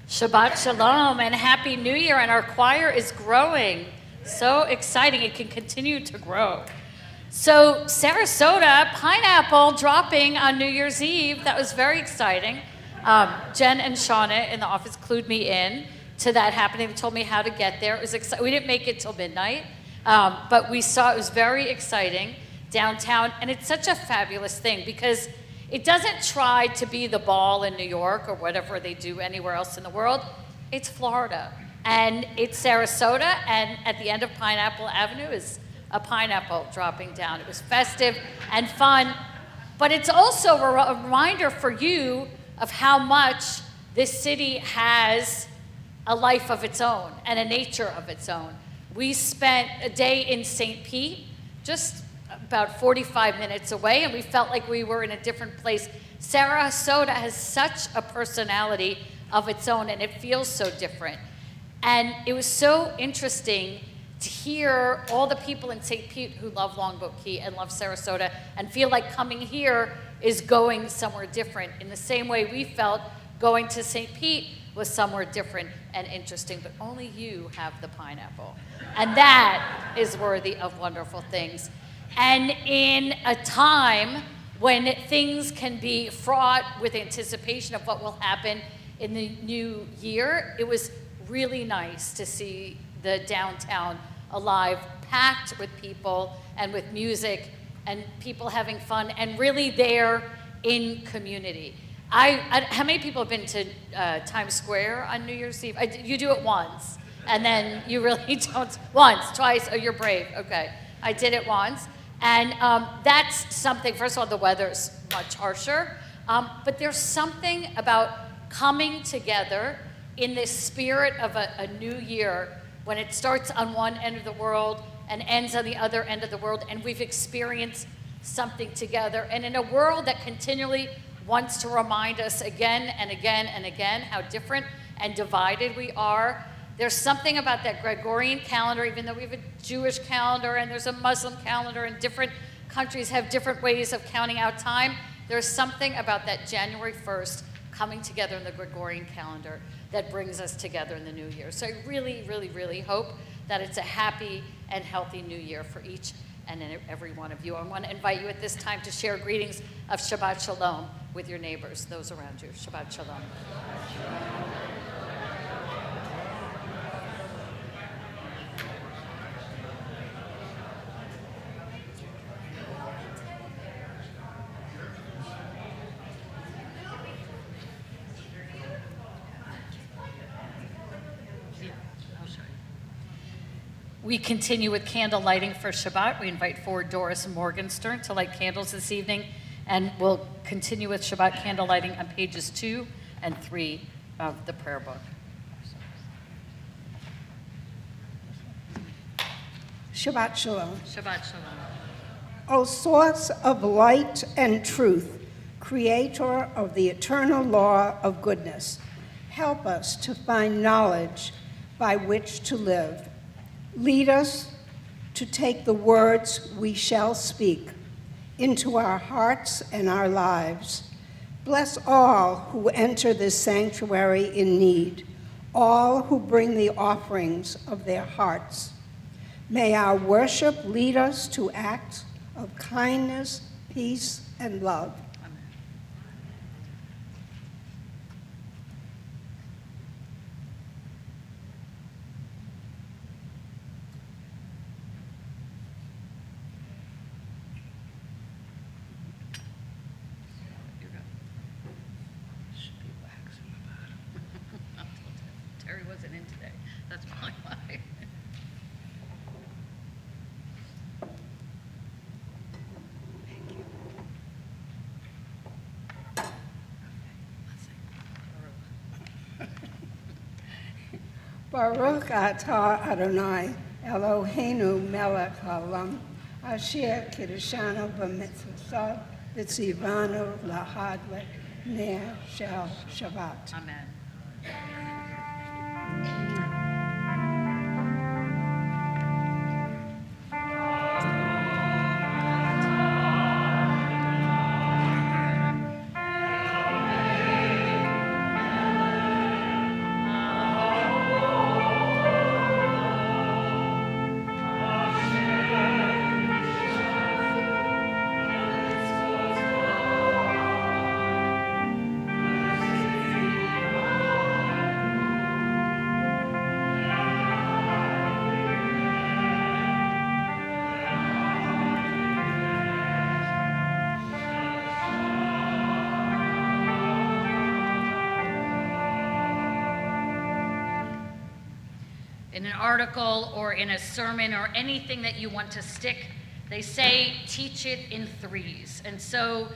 Shabbat Shalom and Happy New Year, and our choir is growing. So exciting, it can continue to grow. So Sarasota, pineapple dropping on New Year's Eve, that was very exciting. Jen and Shauna in the office clued me in to that happening. They told me how to get there. It was exciting. We didn't make it till midnight, but we saw it was very exciting downtown, and it's such a fabulous thing because it doesn't try to be the ball in New York or whatever they do anywhere else in the world. It's Florida, and it's Sarasota, and at the end of Pineapple Avenue is a pineapple dropping down. It was festive and fun, but it's also a reminder for you of how much this city has a life of its own and a nature of its own. We spent a day in St. Pete, just about 45 minutes away, and we felt like we were in a different place. Sarasota has such a personality of its own, and it feels so different. And it was so interesting to hear all the people in St. Pete who love Longboat Key and love Sarasota and feel like coming here is going somewhere different, in the same way we felt going to St. Pete was somewhere different and interesting, but only you have the pineapple. And that is worthy of wonderful things. And in a time when things can be fraught with anticipation of what will happen in the new year, it was really nice to see the downtown alive, packed with people and with music and people having fun and really there in community. How many people have been to Times Square on New Year's Eve? You do it once, and then you really don't. Once, twice, oh, you're brave, okay. I did it once. And that's something, first of all, the weather's much harsher, but there's something about coming together in this spirit of a new year when it starts on one end of the world and ends on the other end of the world, and we've experienced something together. And in a world that continually wants to remind us again and again and again how different and divided we are, there's something about that Gregorian calendar, even though we have a Jewish calendar and there's a Muslim calendar and different countries have different ways of counting out time, there's something about that January 1st coming together in the Gregorian calendar that brings us together in the new year. So I really, really, really hope that it's a happy and healthy new year for each and every one of you. I want to invite you at this time to share greetings of Shabbat Shalom with your neighbors, those around you. Shabbat Shalom. We continue with candle lighting for Shabbat. We invite forward Doris Morgenstern to light candles this evening, and we'll continue with Shabbat candle lighting on pages 2 and 3 of the prayer book. Shabbat Shalom. Shabbat Shalom. O source of light and truth, creator of the eternal law of goodness, help us to find knowledge by which to live. Lead us to take the words we shall speak into our hearts and our lives. Bless all who enter this sanctuary in need, all who bring the offerings of their hearts. May our worship lead us to acts of kindness, peace, and love. Terry wasn't in today. That's probably why. Thank you. Okay, let's sing. Baruch atah Adonai, Eloheinu melech haolam, asher kiddushanu b'mitzvotav v'tzivanu lahad ner shel Shabbat. Amen. in an article or in a sermon or anything that you want to stick, they say teach it in threes. And so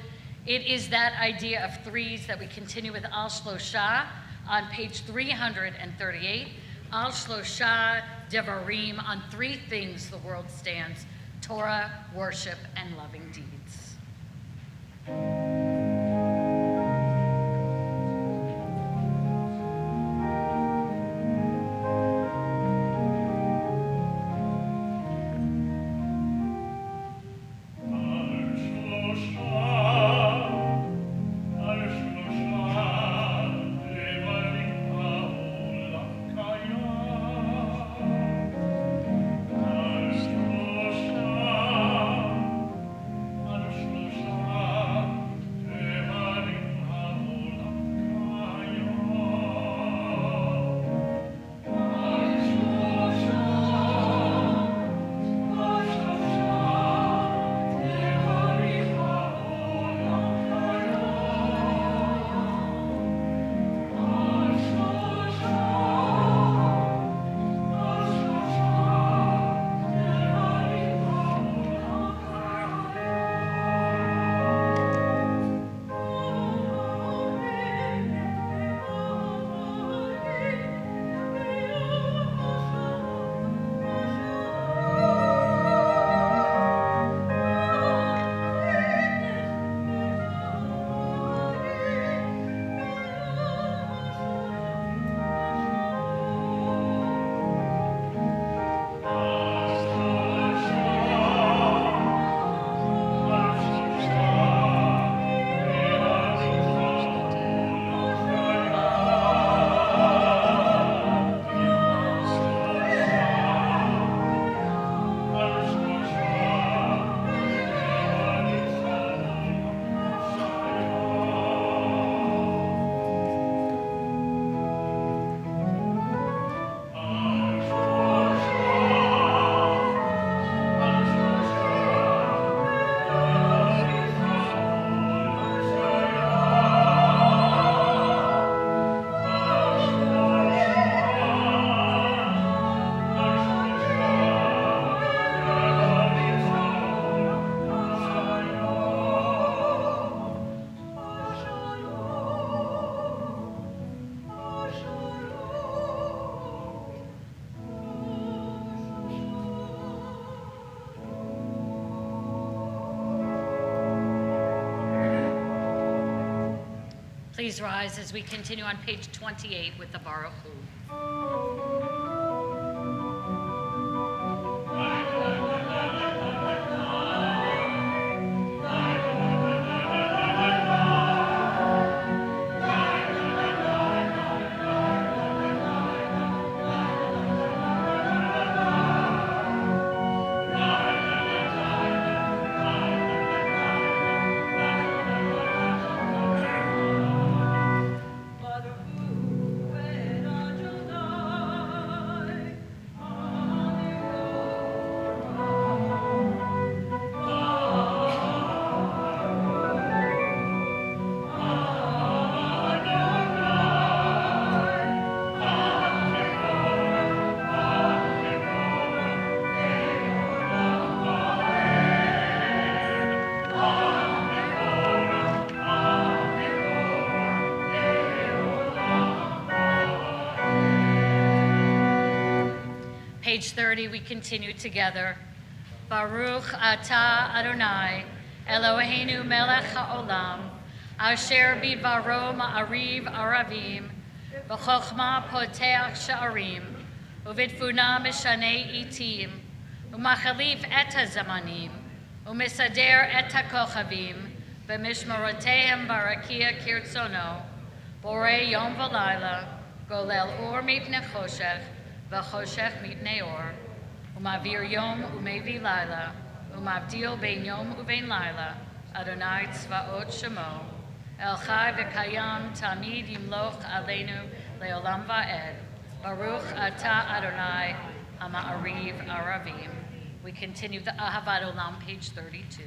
it is that idea of threes that we continue with Al Shlosha on page 338. Al Shlosha Devarim, on three things the world stands: Torah, worship, and loving deeds. Please rise as we continue on page 28 with the Baruch Hu. Page 30, we continue together. Baruch atah Adonai, Eloheinu melech haolam, asher bidvaro ma'ariv aravim, b'chokhmah poteach sha'arim, uvitfuna mishanei itim, umachalif et hazamanim, umisader et hakochavim, b'mishmarotehem barakia kirtzono, borei yom v'layla, golel or mipnei choshech, v'choshech mipnei or, umavir yom umevi laila, umavdil bein yom uvein laila, Adonai tzvaot shemo, El chai v'kayam tamid yimloch aleinu leolam va'ed, Baruch atah Adonai ha'ma'ariv aravim. We continue the Ahavat Olam, page 32.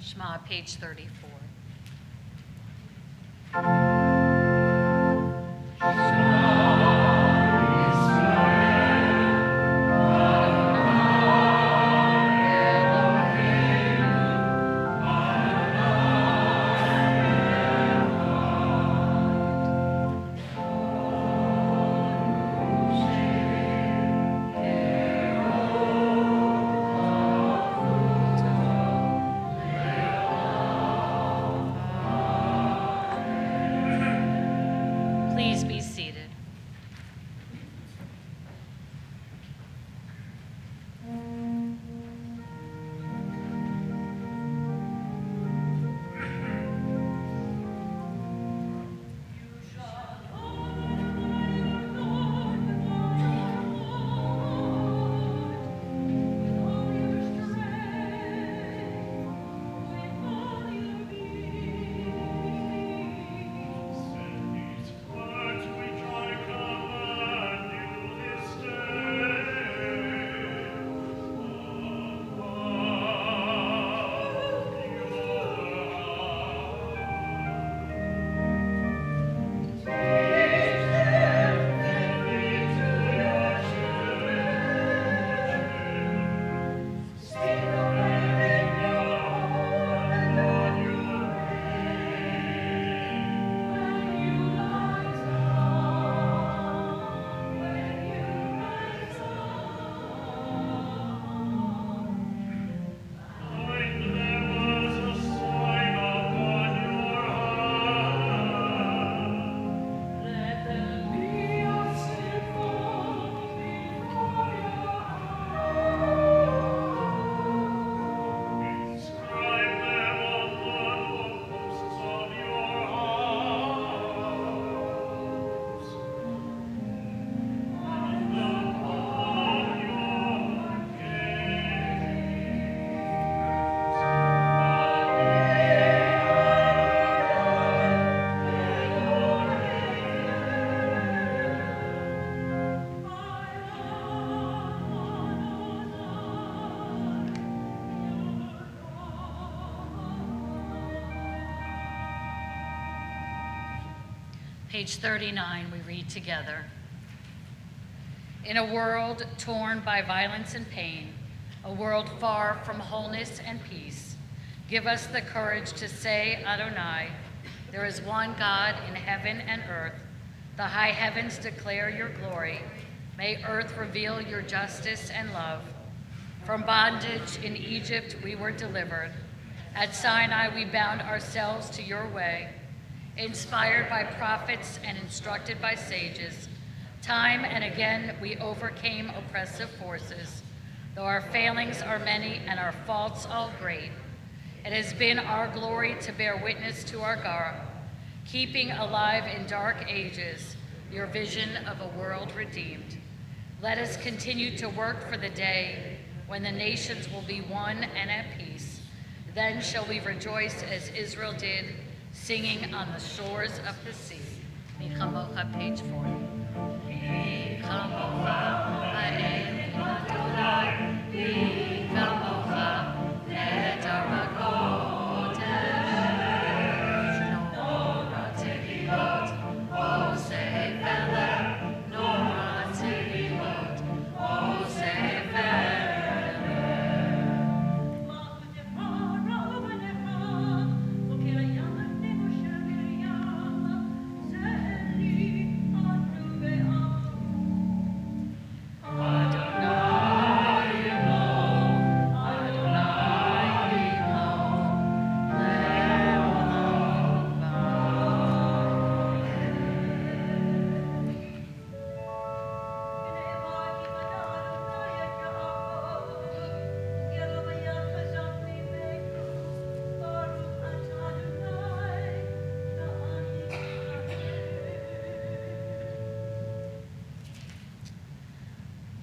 Shema, page 34. Please be seated. Page 39, we read together. In a world torn by violence and pain, a world far from wholeness and peace, give us the courage to say, Adonai, there is one God in heaven and earth. The high heavens declare your glory. May earth reveal your justice and love. From bondage in Egypt we were delivered. At Sinai we bound ourselves to your way. Inspired by prophets and instructed by sages, time and again we overcame oppressive forces. Though our failings are many and our faults all great, it has been our glory to bear witness to our God, keeping alive in dark ages your vision of a world redeemed. Let us continue to work for the day when the nations will be one and at peace. Then shall we rejoice as Israel did, singing on the shores of the sea. Michamocha, page 40. Michamocha, ha'elim Adonai, Michamocha, nehedar b'kodesh. Nora tehilot, oseh veleh, Nora tehilot, oseh veleh.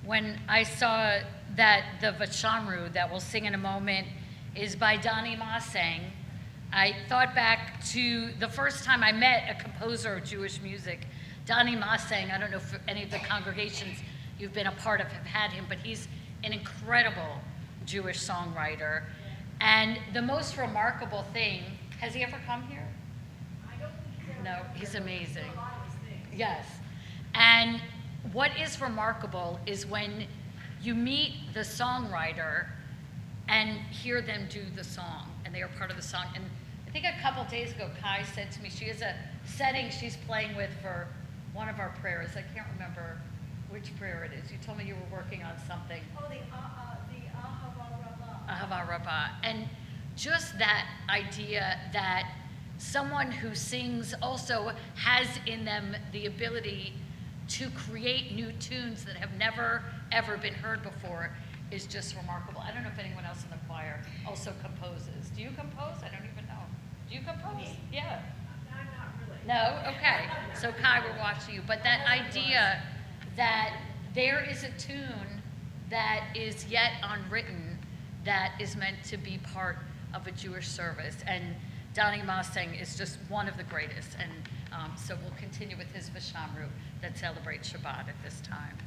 When I saw that the Vachamru that we'll sing in a moment is by Donnie Massang, I thought back to the first time I met a composer of Jewish music, Donnie Massang. I don't know if any of the congregations you've been a part of have had him, but he's an incredible Jewish songwriter. And the most remarkable thing, has he ever come here? No, he's amazing. Yes. And what is remarkable is when you meet the songwriter and hear them do the song, and they are part of the song. And I think a couple days ago, Kai said to me, she has a setting she's playing with for one of our prayers. I can't remember which prayer it is. You told me you were working on something. Oh, the Ahava Rabbah. Ahava Rabbah. And just that idea that someone who sings also has in them the ability to create new tunes that have never, ever been heard before is just remarkable. I don't know if anyone else in the choir also composes. Do you compose? I don't even know. Do you compose? Me? Yeah. I'm not really. No? Okay. So Kai, we're watching you. But that idea that there is a tune that is yet unwritten that is meant to be part of a Jewish service. And Donnie Mostang is just one of the greatest. And so we'll continue with his Vishamru that celebrates Shabbat at this time.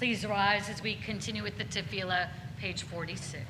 Please rise as we continue with the Tefillah, page 46.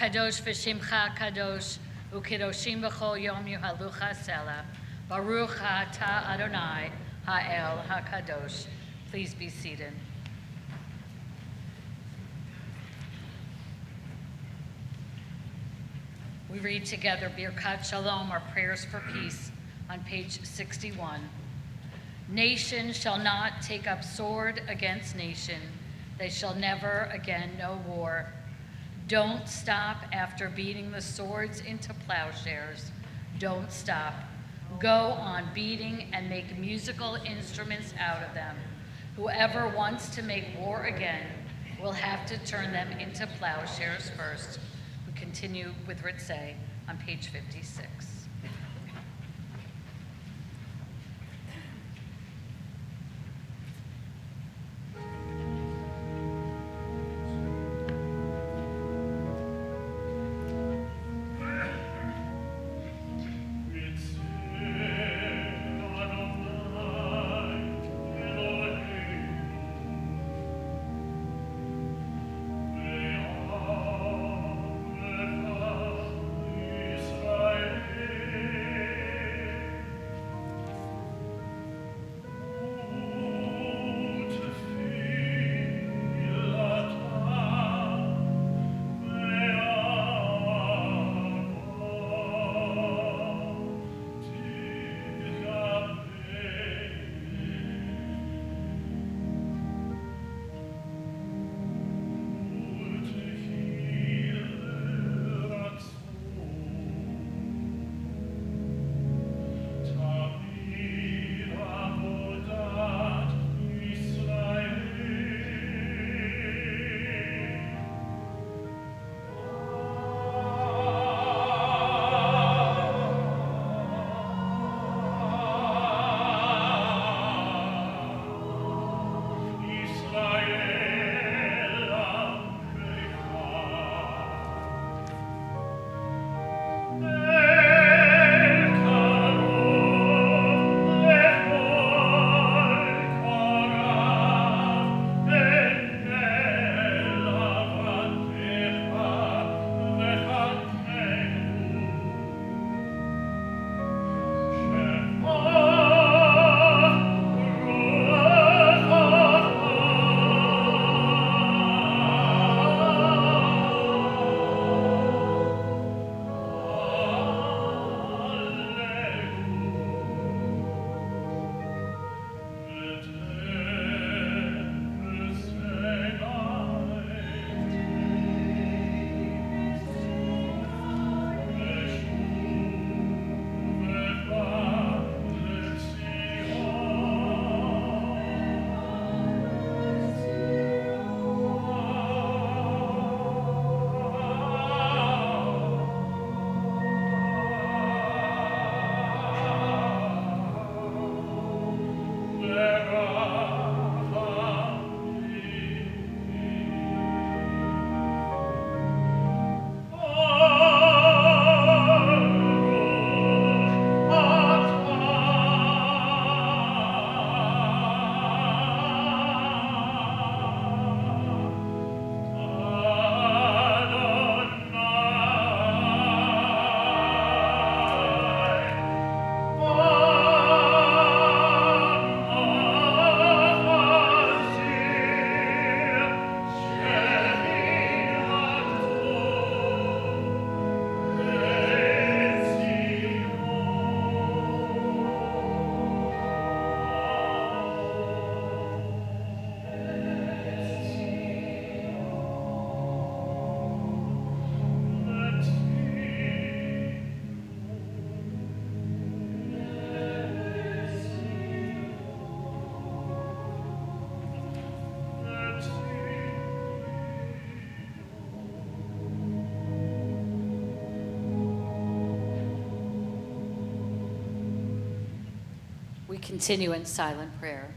kadosh v'shimcha kadosh, u'kedoshim b'chol yom yuhalucha sela. Baruch ata Adonai ha'el ha'kadosh. Please be seated. We read together Birkat Shalom, our prayers for peace, on page 61. Nation shall not take up sword against nation. They shall never again know war. Don't stop after beating the swords into plowshares. Don't stop. Go on beating and make musical instruments out of them. Whoever wants to make war again will have to turn them into plowshares first. We continue with Ritzay on page 56. We continue in silent prayer.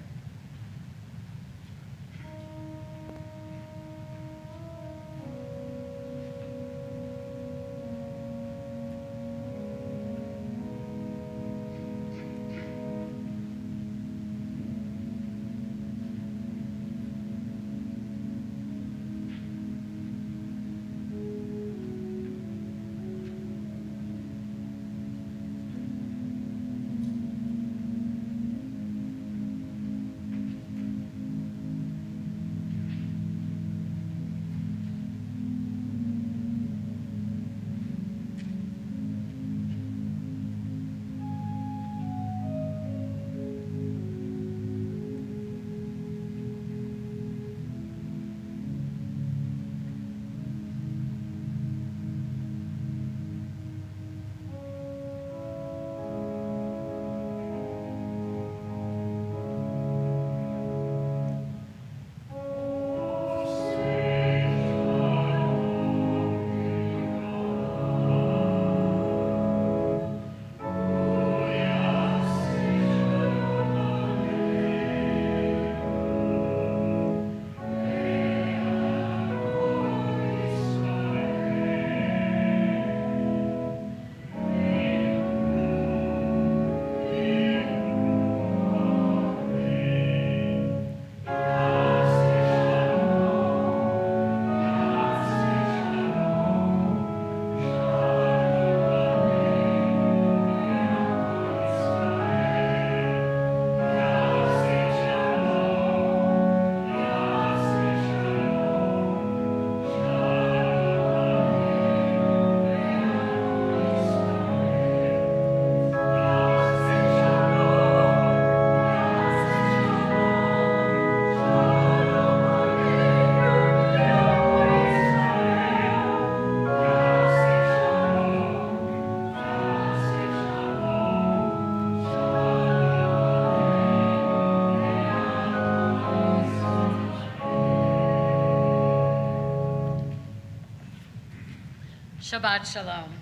Shabbat Shalom.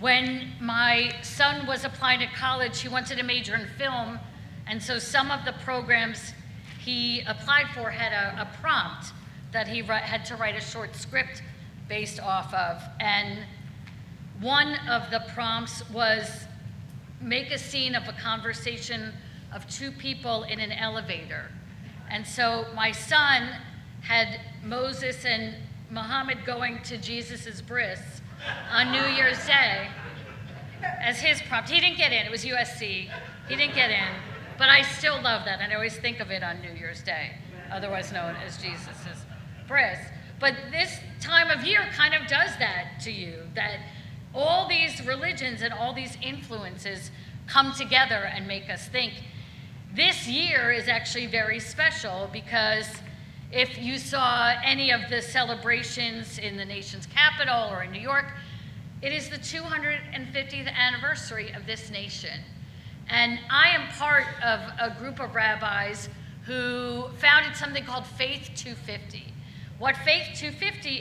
When my son was applying to college, he wanted to major in film, and so some of the programs he applied for had a prompt that he had to write a short script based off of. And one of the prompts was make a scene of a conversation of two people in an elevator. And so my son had Moses and Muhammad going to Jesus's bris on New Year's Day as his prompt. He didn't get in, it was USC. He didn't get in, but I still love that, and I always think of it on New Year's Day, otherwise known as Jesus's bris. But this time of year kind of does that to you, that all these religions and all these influences come together and make us think. This year is actually very special because if you saw any of the celebrations in the nation's capital or in New York, it is the 250th anniversary of this nation. And I am part of a group of rabbis who founded something called Faith 250. What Faith 250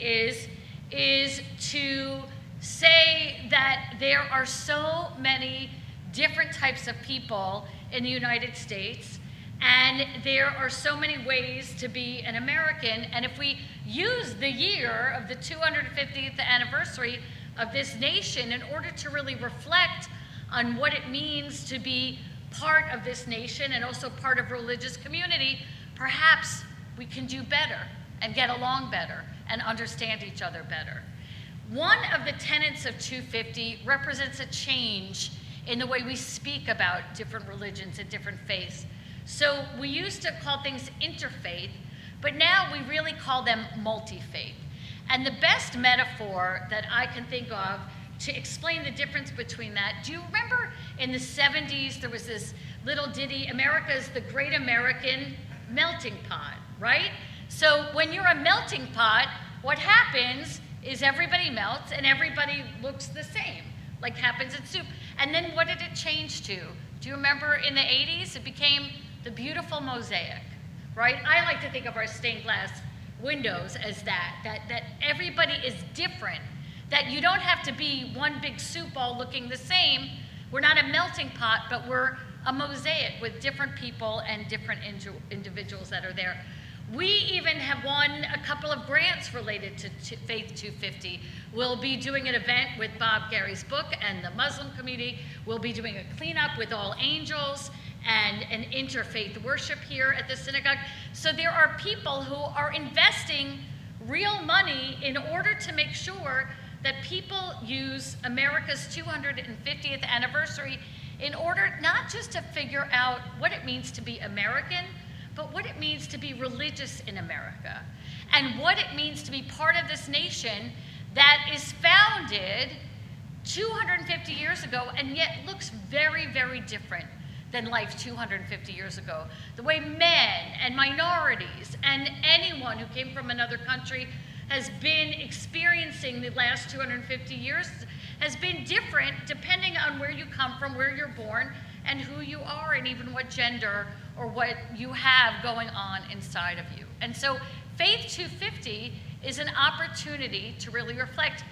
is to say that there are so many different types of people in the United States, and there are so many ways to be an American, and if we use the year of the 250th anniversary of this nation in order to really reflect on what it means to be part of this nation and also part of a religious community, perhaps we can do better and get along better and understand each other better. One of the tenets of 250 represents a change in the way we speak about different religions and different faiths. So we used to call things interfaith, but now we really call them multi-faith. And the best metaphor that I can think of to explain the difference between that, do you remember in the 70s there was this little ditty, America's the Great American Melting Pot, right? So when you're a melting pot, what happens is everybody melts and everybody looks the same, like happens in soup. And then what did it change to? Do you remember in the 80s? It became the beautiful mosaic, right? I like to think of our stained glass windows as that everybody is different, that you don't have to be one big soup all looking the same. We're not a melting pot, but we're a mosaic with different people and different individuals that are there. We even have won a couple of grants related to Faith 250. We'll be doing an event with Bob Gary's book and the Muslim community. We'll be doing a cleanup with All Angels and an interfaith worship here at the synagogue. So there are people who are investing real money in order to make sure that people use America's 250th anniversary in order not just to figure out what it means to be American, but what it means to be religious in America, and what it means to be part of this nation that is founded 250 years ago and yet looks very, very different than life 250 years ago. The way men and minorities and anyone who came from another country has been experiencing the last 250 years has been different depending on where you come from, where you're born, and who you are, and even what gender or what you have going on inside of you. And so Faith 250 is an opportunity to really reflect.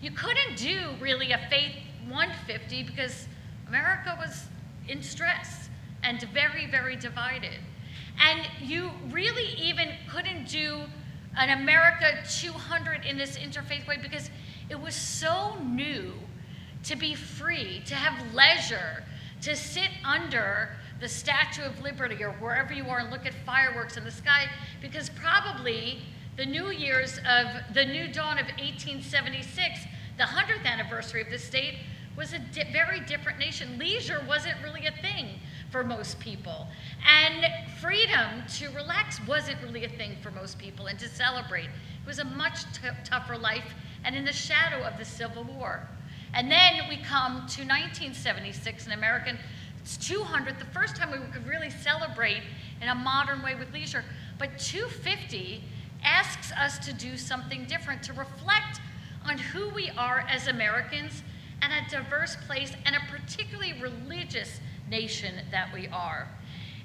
You couldn't do really a Faith 150 because America was in stress and very, very divided. And you really even couldn't do an America 200 in this interfaith way because it was so new to be free, to have leisure, to sit under the Statue of Liberty or wherever you are and look at fireworks in the sky, because probably the New Year's of the new dawn of 1876, the 100th anniversary of the state, was a very different nation. Leisure wasn't really a thing for most people. And freedom to relax wasn't really a thing for most people, and to celebrate. It was a much tougher life, and in the shadow of the Civil War. And then we come to 1976, an American 200th, the first time we could really celebrate in a modern way with leisure. But 250 asks us to do something different, to reflect on who we are as Americans and a diverse place and a particularly religious nation that we are.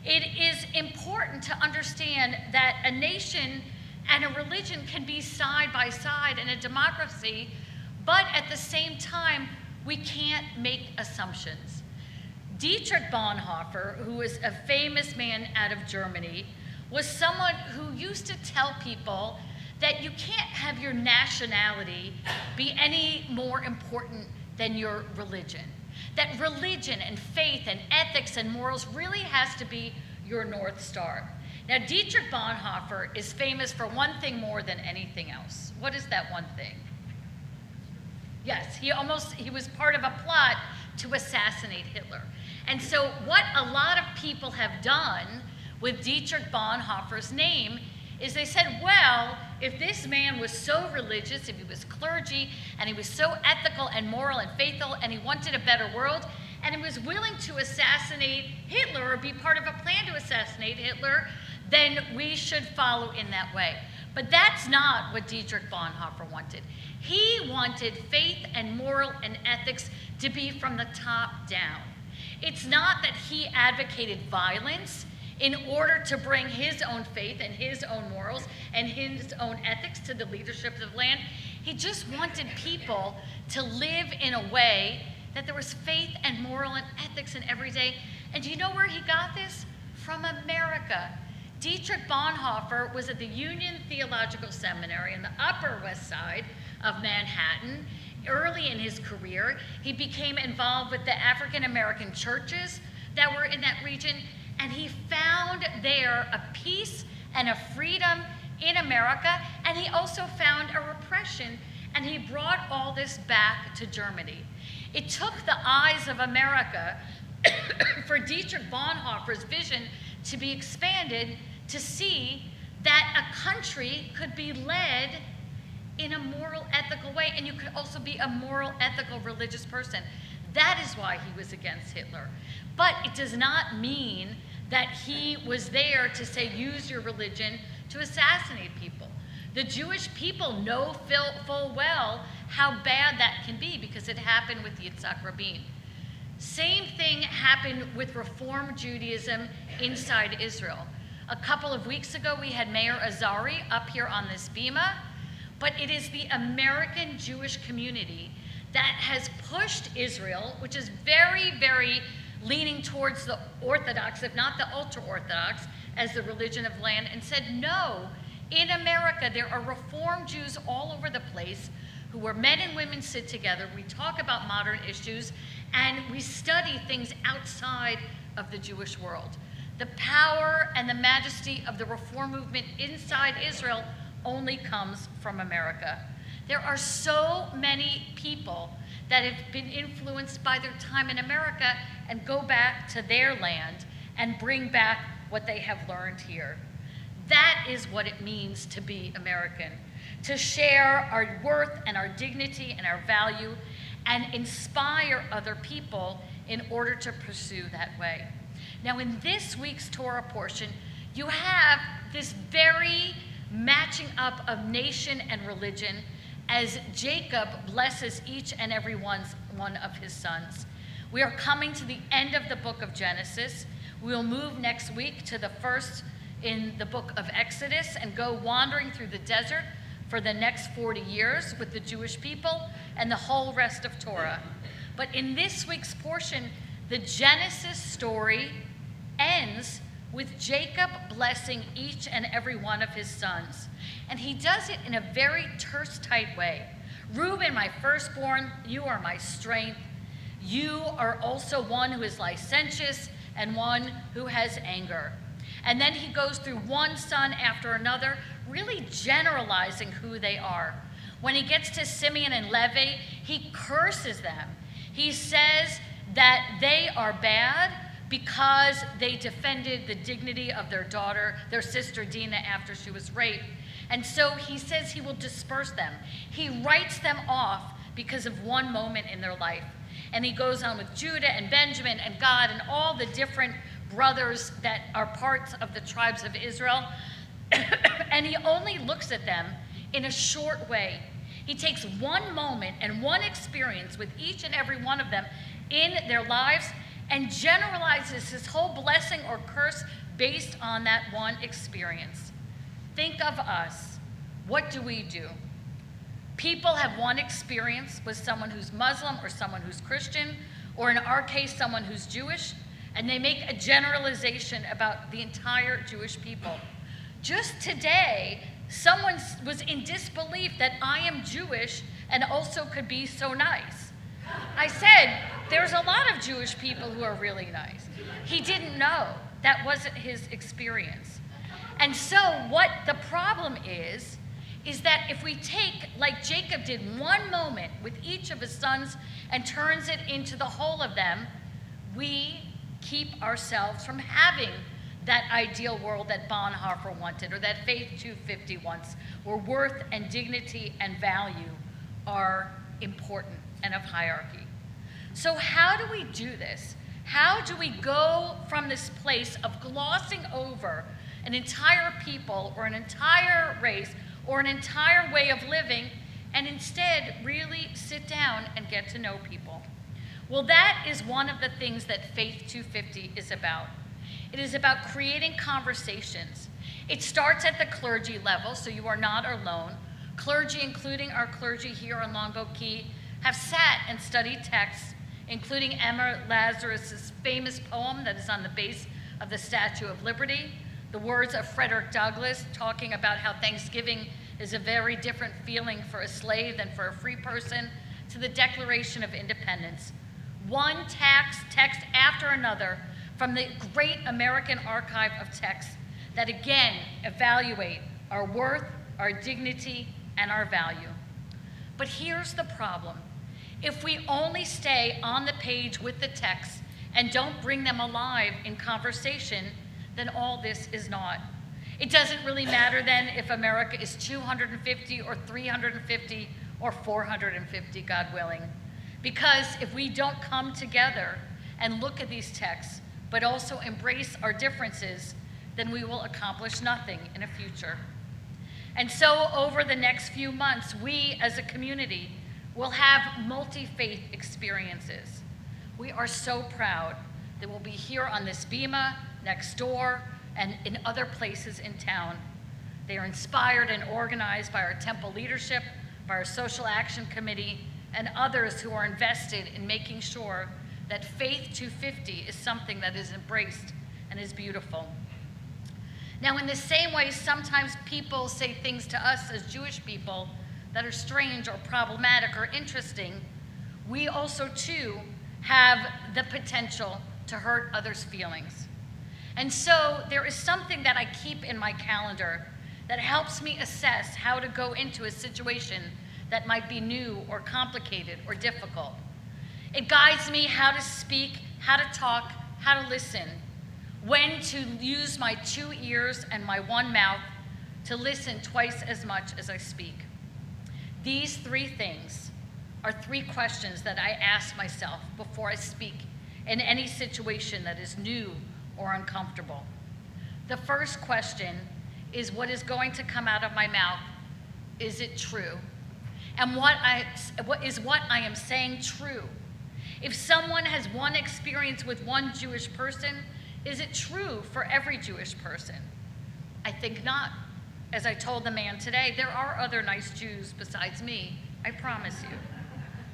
It is important to understand that a nation and a religion can be side by side in a democracy, but at the same time, we can't make assumptions. Dietrich Bonhoeffer, who was a famous man out of Germany, was someone who used to tell people that you can't have your nationality be any more important than your religion. That religion and faith and ethics and morals really has to be your North Star. Now, Dietrich Bonhoeffer is famous for one thing more than anything else. What is that one thing? Yes, he was part of a plot to assassinate Hitler. And so what a lot of people have done with Dietrich Bonhoeffer's name is they said, well, if this man was so religious, if he was clergy, and he was so ethical and moral and faithful, and he wanted a better world, and he was willing to assassinate Hitler or be part of a plan to assassinate Hitler, then we should follow in that way. But that's not what Dietrich Bonhoeffer wanted. He wanted faith and moral and ethics to be from the top down. It's not that he advocated violence in order to bring his own faith and his own morals and his own ethics to the leadership of the land. He just wanted people to live in a way that there was faith and moral and ethics in every day. And do you know where he got this? From America. Dietrich Bonhoeffer was at the Union Theological Seminary in the Upper West Side of Manhattan. Early in his career, he became involved with the African American churches that were in that region, and he found there a peace and a freedom in America, and he also found a repression, and he brought all this back to Germany. It took the eyes of America for Dietrich Bonhoeffer's vision to be expanded to see that a country could be led in a moral, ethical way, and you could also be a moral, ethical, religious person. That is why he was against Hitler. But it does not mean that he was there to say, use your religion to assassinate people. The Jewish people know full well how bad that can be because it happened with Yitzhak Rabin. Same thing happened with Reform Judaism inside Israel. A couple of weeks ago, we had Mayor Azari up here on this bima, but it is the American Jewish community that has pushed Israel, which is very, very leaning towards the Orthodox, if not the ultra-Orthodox, as the religion of land, and said, no, in America, there are Reform Jews all over the place who where men and women sit together, we talk about modern issues, and we study things outside of the Jewish world. The power and the majesty of the Reform movement inside Israel only comes from America. There are so many people that have been influenced by their time in America and go back to their land and bring back what they have learned here. That is what it means to be American, to share our worth and our dignity and our value and inspire other people in order to pursue that way. Now, in this week's Torah portion, you have this very matching up of nation and religion as Jacob blesses each and every one of his sons. We are coming to the end of the book of Genesis. We'll move next week to the first in the book of Exodus and go wandering through the desert for the next 40 years with the Jewish people and the whole rest of Torah. But in this week's portion, the Genesis story ends with Jacob blessing each and every one of his sons. And he does it in a very terse, tight way. Reuben, my firstborn, you are my strength. You are also one who is licentious and one who has anger. And then he goes through one son after another, really generalizing who they are. When he gets to Simeon and Levi, he curses them. He says that they are bad because they defended the dignity of their daughter, their sister Dinah, after she was raped. And so he says he will disperse them. He writes them off because of one moment in their life. And he goes on with Judah and Benjamin and Gad and all the different brothers that are parts of the tribes of Israel. And he only looks at them in a short way. He takes one moment and one experience with each and every one of them in their lives and generalizes his whole blessing or curse based on that one experience. Think of us. what do? People have one experience with someone who's Muslim or someone who's Christian, or in our case, someone who's Jewish, and they make a generalization about the entire Jewish people. Just today, someone was in disbelief that I am Jewish and also could be so nice. I said, there's a lot of Jewish people who are really nice. He didn't know. That wasn't his experience. And so what the problem is that if we take, like Jacob did, one moment with each of his sons and turns it into the whole of them, we keep ourselves from having that ideal world that Bonhoeffer wanted, or that Faith 250 wants, where worth and dignity and value are important and of hierarchy. So how do we do this? How do we go from this place of glossing over an entire people or an entire race or an entire way of living, and instead really sit down and get to know people? Well, that is one of the things that Faith 250 is about. It is about creating conversations. It starts at the clergy level, so you are not alone. Clergy, including our clergy here on Longboat Key, have sat and studied texts, including Emma Lazarus's famous poem that is on the base of the Statue of Liberty, the words of Frederick Douglass talking about how Thanksgiving is a very different feeling for a slave than for a free person, to the Declaration of Independence. One text after another from the great American archive of texts that again evaluate our worth, our dignity, and our value. But here's the problem. If we only stay on the page with the texts and don't bring them alive in conversation, then all this is naught. It doesn't really matter then if America is 250 or 350 or 450, God willing. Because if we don't come together and look at these texts, but also embrace our differences, then we will accomplish nothing in a future. And so over the next few months, we as a community will have multi-faith experiences. We are so proud that we'll be here on this bima, next door, and in other places in town. They are inspired and organized by our temple leadership, by our social action committee, and others who are invested in making sure that Faith 250 is something that is embraced and is beautiful. Now, in the same way, sometimes people say things to us as Jewish people that are strange or problematic or interesting. We also, too, have the potential to hurt others' feelings. And so there is something that I keep in my calendar that helps me assess how to go into a situation that might be new or complicated or difficult. It guides me how to speak, how to talk, how to listen, when to use my 2 ears and my 1 mouth to listen twice as much as I speak. These 3 things are 3 questions that I ask myself before I speak in any situation that is new or uncomfortable. The first question is, what is going to come out of my mouth? Is it true? And what I am saying true? If someone has one experience with one Jewish person, is it true for every Jewish person? I think not. As I told the man today, there are other nice Jews besides me, I promise you.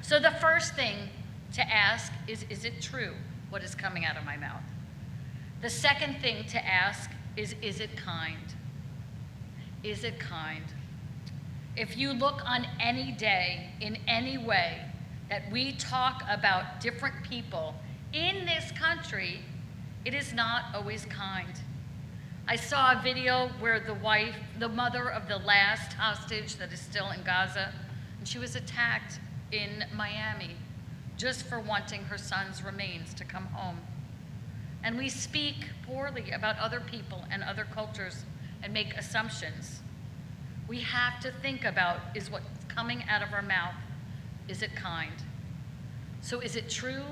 So the first thing to ask is it true, what is coming out of my mouth? The second thing to ask is it kind? Is it kind? If you look on any day, in any way, that we talk about different people in this country, it is not always kind. I saw a video where the mother of the last hostage that is still in Gaza, and she was attacked in Miami just for wanting her son's remains to come home. And we speak poorly about other people and other cultures and make assumptions. We have to think about, is what's coming out of our mouth, is it kind? So is it true?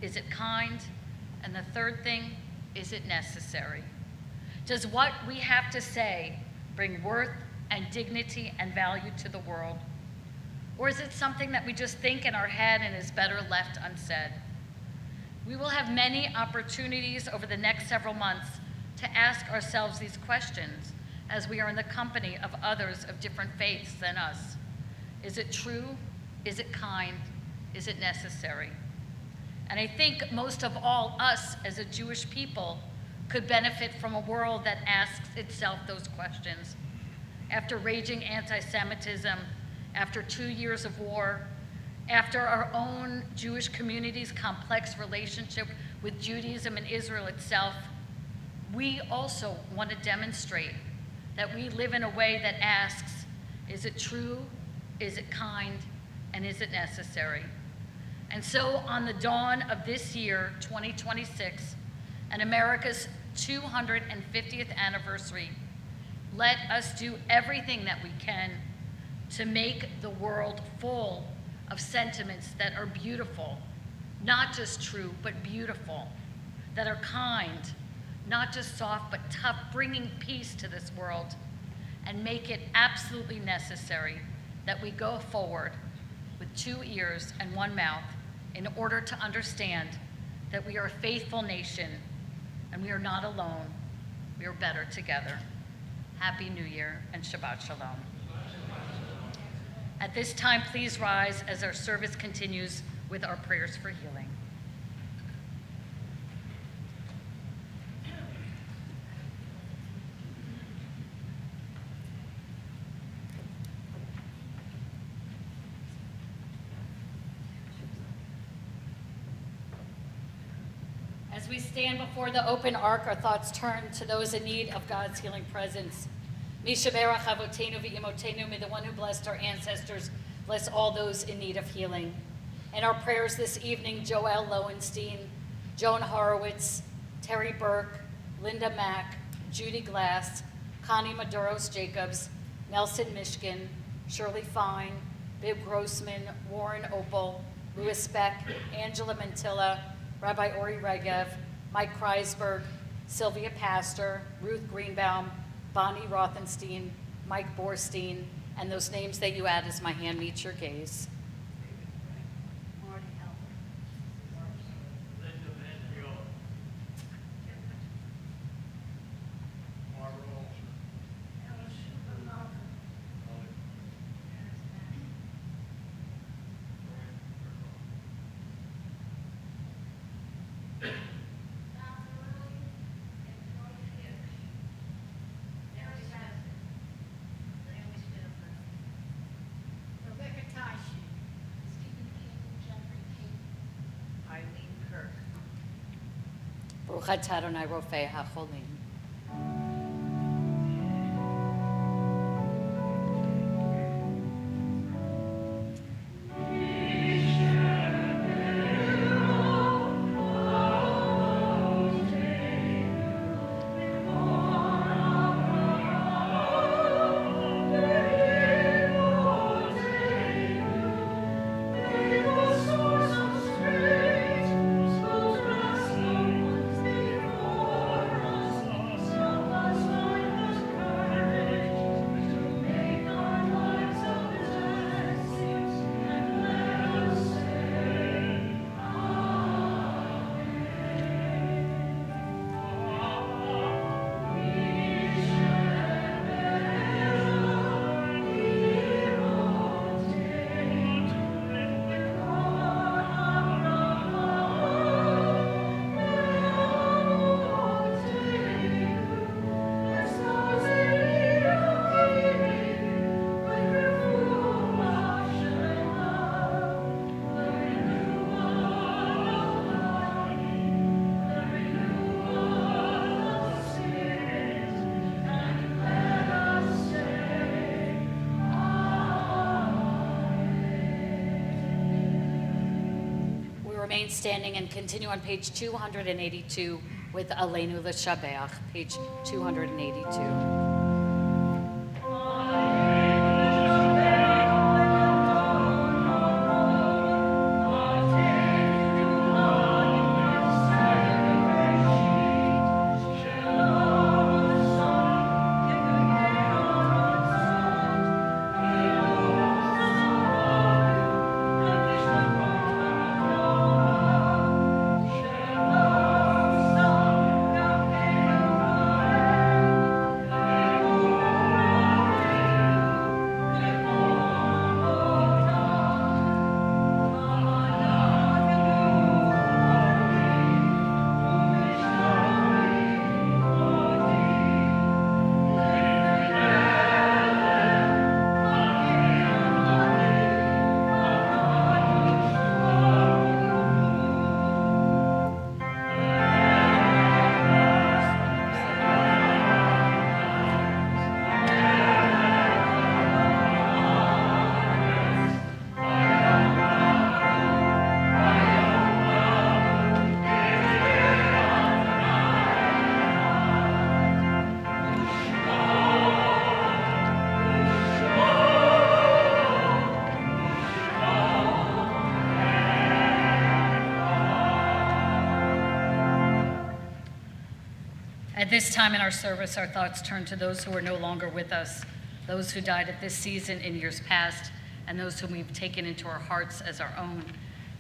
Is it kind? And the third thing, is it necessary? Does what we have to say bring worth and dignity and value to the world? Or is it something that we just think in our head and is better left unsaid? We will have many opportunities over the next several months to ask ourselves these questions, as we are in the company of others of different faiths than us? Is it true? Is it kind? Is it necessary? And I think most of all, us as a Jewish people could benefit from a world that asks itself those questions. After raging anti-Semitism, after 2 years of war, after our own Jewish community's complex relationship with Judaism and Israel itself, we also want to demonstrate that we live in a way that asks, is it true, is it kind, and is it necessary? And so on the dawn of this year, 2026, and America's 250th anniversary, let us do everything that we can to make the world full of sentiments that are beautiful, not just true, but beautiful, that are kind, not just soft, but tough, bringing peace to this world, and make it absolutely necessary that we go forward with 2 ears and 1 mouth in order to understand that we are a faithful nation and we are not alone. We are better together. Happy New Year and Shabbat Shalom. At this time, please rise as our service continues with our prayers for healing. As we stand before the open ark, our thoughts turn to those in need of God's healing presence. Mishaberach Avotenu v'Imotenu, may the one who blessed our ancestors bless all those in need of healing. In our prayers this evening, Joel Lowenstein, Joan Horowitz, Terry Burke, Linda Mack, Judy Glass, Connie Maduros Jacobs, Nelson Mishkin, Shirley Fine, Bib Grossman, Warren Opal, Louis Beck, Angela Mantilla, Rabbi Ori Regev, Mike Kreisberg, Sylvia Pastor, Ruth Greenbaum, Bonnie Rothenstein, Mike Borstein, and those names that you add as my hand meets your gaze. Baruch atah Adonai Rofei HaCholim. Remain standing and continue on page 282 with Aleinu L'Shabeach, page 282. Amen. At this time in our service, our thoughts turn to those who are no longer with us, those who died at this season in years past, and those whom we've taken into our hearts as our own.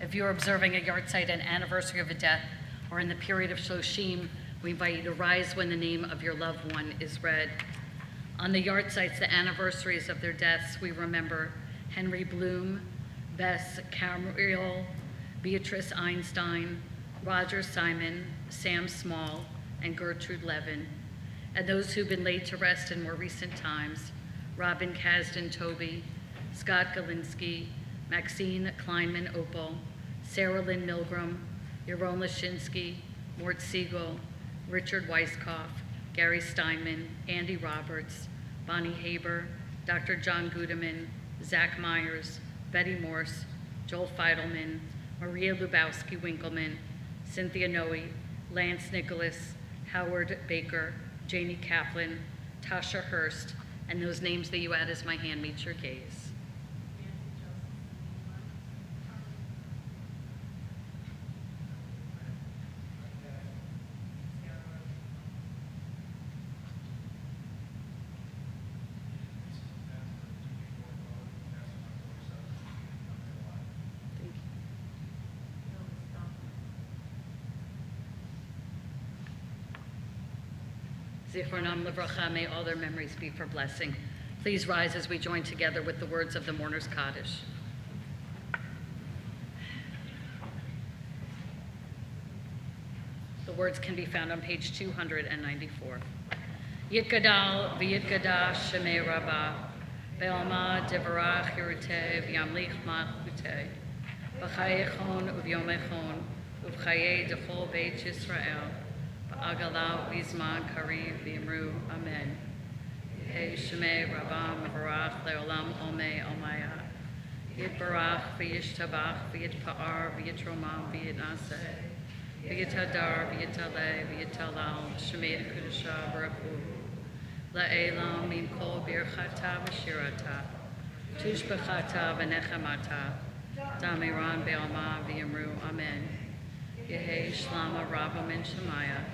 If you're observing a yahrzeit, an anniversary of a death, or in the period of Shloshim, we invite you to rise when the name of your loved one is read. On the yahrzeits, the anniversaries of their deaths, we remember Henry Bloom, Bess Camriel, Beatrice Einstein, Roger Simon, Sam Small, and Gertrude Levin, and those who've been laid to rest in more recent times, Robin Kasdan Toby, Scott Galinsky, Maxine Kleinman Opal, Sarah Lynn Milgram, Yaron Lashinsky, Mort Siegel, Richard Weiskopf, Gary Steinman, Andy Roberts, Bonnie Haber, Dr. John Gudeman, Zach Myers, Betty Morse, Joel Feidelman, Maria Lubowski-Winkleman, Cynthia Noe, Lance Nicholas, Howard Baker, Janie Kaplan, Tasha Hurst, and those names that you add as my hand meet your gaze. Zichronam Livracha, may all their memories be for blessing. Please rise as we join together with the words of the Mourner's Kaddish. The words can be found on page 294. Yitgadal v'yitgadash shemei rabbah, ve'alma devarach yiruteh v'yamlich malchuteh, v'chayechon uvyomechon, uv'chayei dechol beit Yisrael, Agalau Vizman Kariv Vimru Amen. Hey Shemei Rabbah Mavarach Leolam Ome Omaya. Yitbarach V'yishtabach V'yitpa'ar V'yitromam V'yitnaseh. V'yitadar V'yitaleh V'yitalal Shemei Kudusha Baruchu. La'elam Min Kol Birchata V'shirata. Tushbechata V'nechamata. Damiran Be'alma V'yimru Amen. Yehei Shlama Rabba Min Shemaya.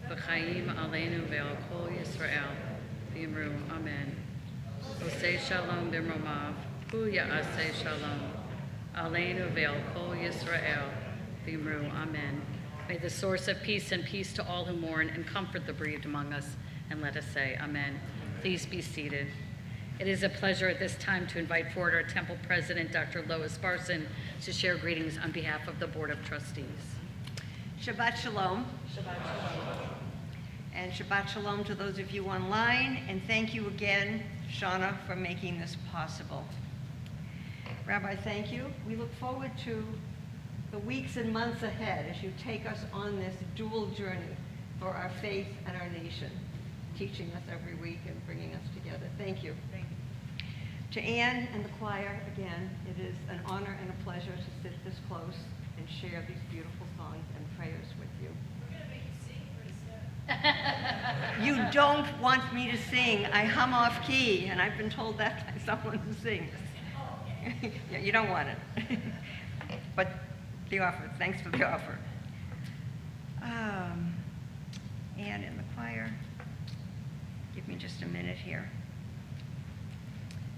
V'chaim aleinu ve'al kol Yisrael, v'yimru, Amen. Osei shalom b'mromav, hu ya'aseh shalom, aleinu ve'al kol Yisrael, v'yimru, Amen. May the source of peace and peace to all who mourn and comfort the bereaved among us, and let us say Amen. Please be seated. It is a pleasure at this time to invite forward our temple president, Dr. Lois Barson, to share greetings on behalf of the Board of Trustees. Shabbat Shalom. Shabbat Shalom. And Shabbat Shalom to those of you online, and thank you again, Shauna, for making this possible. Rabbi, thank you. We look forward to the weeks and months ahead as you take us on this dual journey for our faith and our nation, teaching us every week and bringing us together. Thank you. Thank you. To Anne and the choir, again, it is an honor and a pleasure to sit this close and share these beautiful songs and prayers with you. We're going to make you sing pretty soon. You don't want me to sing. I hum off key, and I've been told that by someone who sings. Yeah, you don't want it. But the offer, thanks for the offer. Anne in the choir. Give me just a minute here.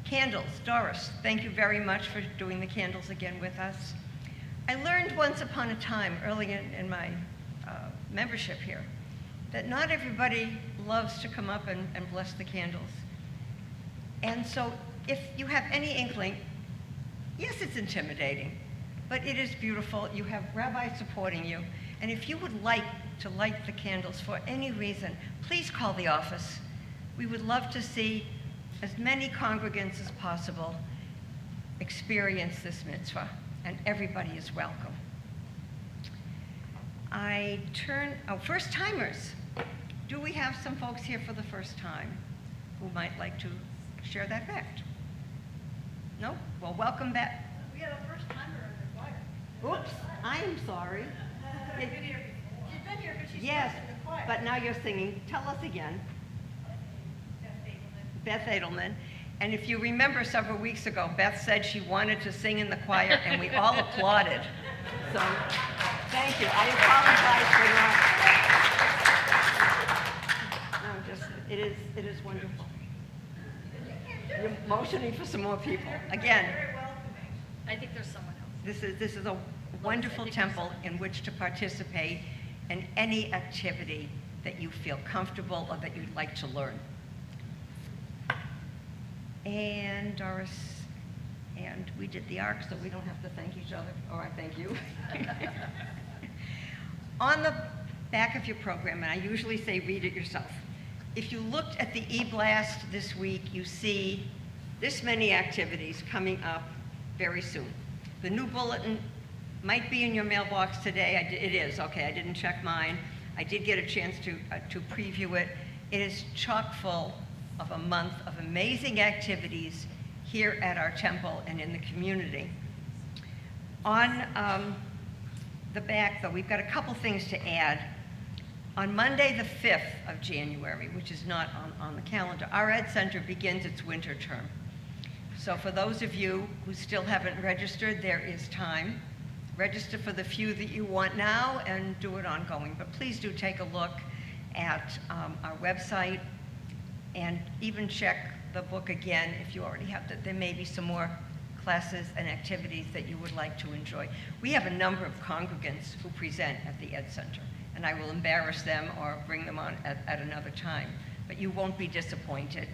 Candles, Doris, thank you very much for doing the candles again with us. I learned once upon a time, early in my membership here, that not everybody loves to come up and bless the candles. And so if you have any inkling, yes, it's intimidating, but it is beautiful. You have rabbis supporting you. And if you would like to light the candles for any reason, please call the office. We would love to see as many congregants as possible experience this mitzvah, and everybody is welcome. First-timers. Do we have some folks here for the first time who might like to share that fact? No? Well, welcome back. We had a first timer in the choir. Oops, I'm sorry. She's been here before. She's been here, but she's Yes, in the choir. but now you're singing. Tell us again. Beth Edelman. And if you remember several weeks ago, Beth said she wanted to sing in the choir, and we all applauded. So, thank you. I apologize for not. It is wonderful. You're motioning for some more people. Again, I think there's someone else. this is a wonderful temple in which to participate in any activity that you feel comfortable or that you'd like to learn. And Doris, and we did the ark, so we don't have to thank each other. Or I thank you. On the back of your program, and I usually say read it yourself, if you looked at the e-blast this week, you see this many activities coming up very soon. The new bulletin might be in your mailbox today. It is, okay, I didn't check mine. I did get a chance to preview it. It is chock full of a month of amazing activities here at our temple and in the community. On the back, though, we've got a couple things to add. On Monday, the 5th of January, which is not on the calendar, our Ed Center begins its winter term. So for those of you who still haven't registered, there is time. Register for the few that you want now and do it ongoing. But please do take a look at our website and even check the book again if you already have that. There may be some more classes and activities that you would like to enjoy. We have a number of congregants who present at the Ed Center, and I will embarrass them or bring them on at another time, but you won't be disappointed.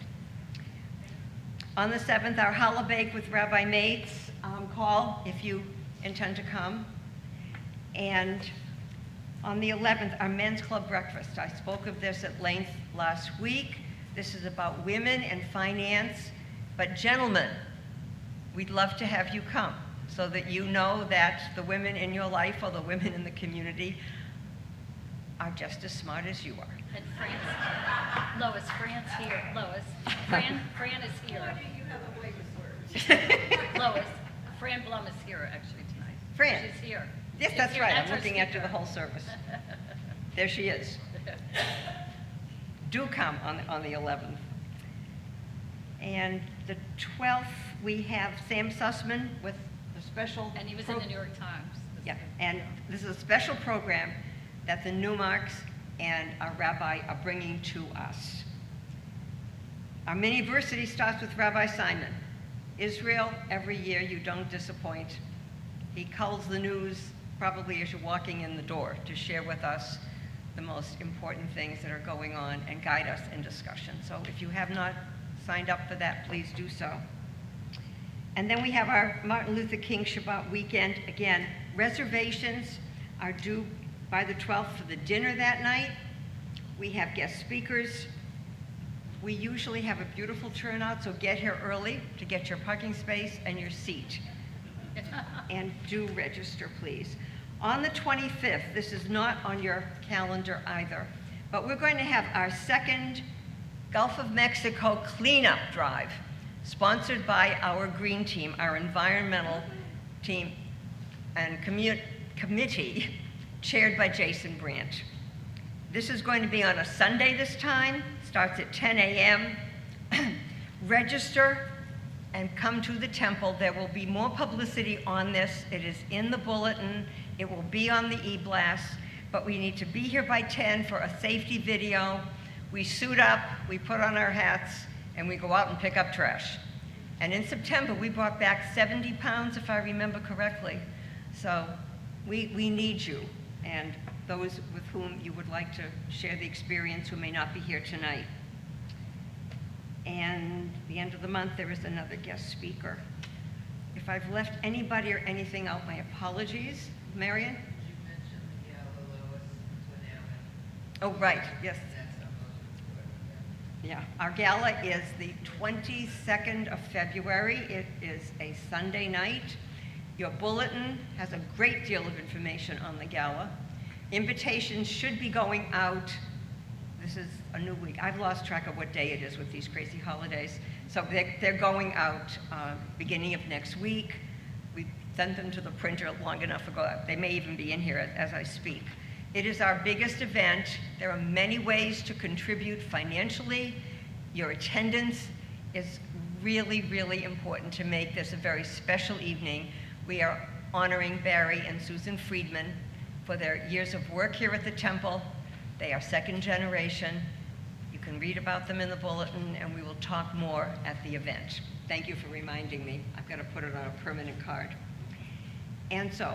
On the 7th, our Challah Bake with Rabbi Mates call if you intend to come. And on the 11th, our men's club breakfast. I spoke of this at length last week. This is about women and finance, but gentlemen, we'd love to have you come so that you know that the women in your life or the women in the community are just as smart as you are. And Fran's here. Fran is here. You have a way with words. Lois, Fran Blum is here actually tonight. Fran. She's here. Yes, She's that's here. right. That's I'm our looking at you the speaker. whole service. There she is. Do come on the 11th. And the 12th, we have Sam Sussman with the special. And he was in the New York Times. Yeah, and this is a special program that the Newmarks and our rabbi are bringing to us. Our mini-versity starts with Rabbi Simon. Israel, every year you don't disappoint. He culls the news probably as you're walking in the door to share with us the most important things that are going on and guide us in discussion. So if you have not signed up for that, please do so. And then we have our Martin Luther King Shabbat weekend. Again, reservations are due by the 12th for the dinner that night. We have guest speakers. We usually have a beautiful turnout, so get here early to get your parking space and your seat. And do register, please. On the 25th, this is not on your calendar either, but we're going to have our second Gulf of Mexico cleanup drive, sponsored by our green team, our environmental team and committee, chaired by Jason Brandt. This is going to be on a Sunday this time, starts at 10 a.m. Register and come to the temple. There will be more publicity on this. It is in the bulletin. It will be on the e-blast, but we need to be here by 10 for a safety video. We suit up, we put on our hats, and we go out and pick up trash. And in September, we brought back 70 pounds, if I remember correctly. So we need you, and those with whom you would like to share the experience who may not be here tonight. And at the end of the month, there is another guest speaker. If I've left anybody or anything out, my apologies. Marion? You mentioned the Gala Lois Twin Oh, right, yes. That's on those. Yeah, our gala is the 22nd of February. It is a Sunday night. Your bulletin has a great deal of information on the gala. Invitations should be going out. This is a new week. I've lost track of what day it is with these crazy holidays. So they're going out beginning of next week. We sent them to the printer long enough ago. They may even be in here as I speak. It is our biggest event. There are many ways to contribute financially. Your attendance is really, really important to make this a very special evening. We are honoring Barry and Susan Friedman for their years of work here at the temple. They are second generation. You can read about them in the bulletin, and we will talk more at the event. Thank you for reminding me. I've got to put it on a permanent card. And so,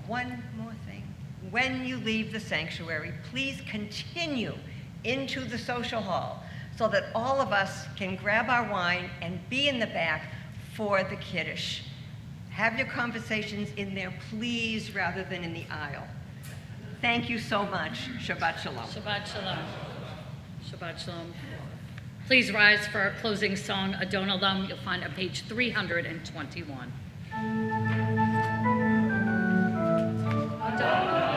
one more thing. When you leave the sanctuary, please continue into the social hall so that all of us can grab our wine and be in the back for the Kiddush. Have your conversations in there, please, rather than in the aisle. Thank you so much. Shabbat Shalom. Shabbat Shalom. Shabbat Shalom. Please rise for our closing song, Adon Olam. You'll find on page 321. Adon